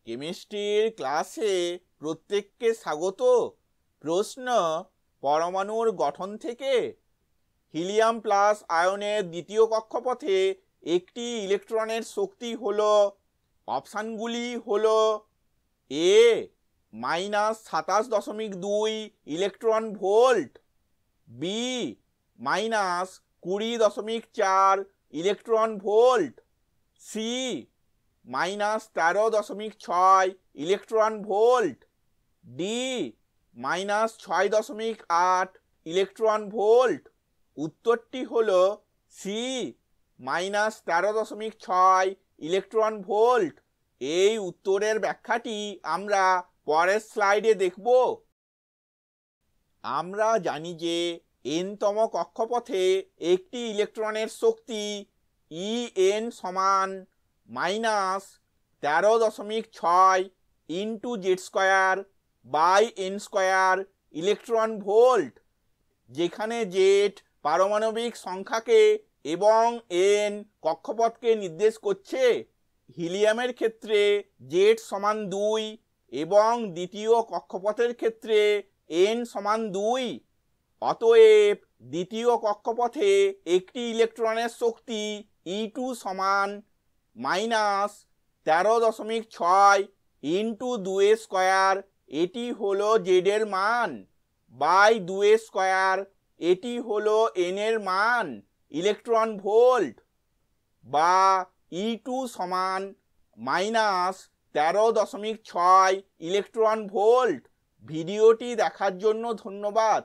কেমিস্ট্রির ক্লাসে প্রত্যেককে স্বাগত। প্রশ্ন, পরমাণুর গঠন থেকে হিলিয়াম প্লাস আয়নের দ্বিতীয় কক্ষপথে একটি ইলেকট্রনের শক্তি হলো, অপশানগুলি হলো A -27.2 electron volt, B -20.4 electron volt, C -13.6 electron volt, D -6.8 electron volt. উত্তরটি হলো সি -13.6 ইলেকট্রন ভোল্ট। এই উত্তরের ব্যাখ্যাটি আমরা পরের স্লাইডে দেখব। আমরা জানি যে এনতম কক্ষপথে একটি ইলেকট্রনের শক্তি En সমান -13.6 ইন্টু Z²/n² ইলেকট্রন ভোল্ট, যেখানে জেড পারমাণবিক সংখ্যাকে এবং এন কক্ষপথকে নির্দেশ করছে। হিলিয়ামের ক্ষেত্রে জেড সমান 2 এবং দ্বিতীয় কক্ষপথের ক্ষেত্রে এন সমান 2। অতএব দ্বিতীয় কক্ষপথে একটি ইলেকট্রনের শক্তি E2 সমান -13.6 ইন্টু 2² এটি হলো জেড এর মান, বাই 2² এটি হলো এন এর মান, ইলেকট্রন ভোল্ট, বা E2 সমান -13.6 ইলেকট্রন ভোল্ট। ভিডিওটি দেখার জন্য ধন্যবাদ।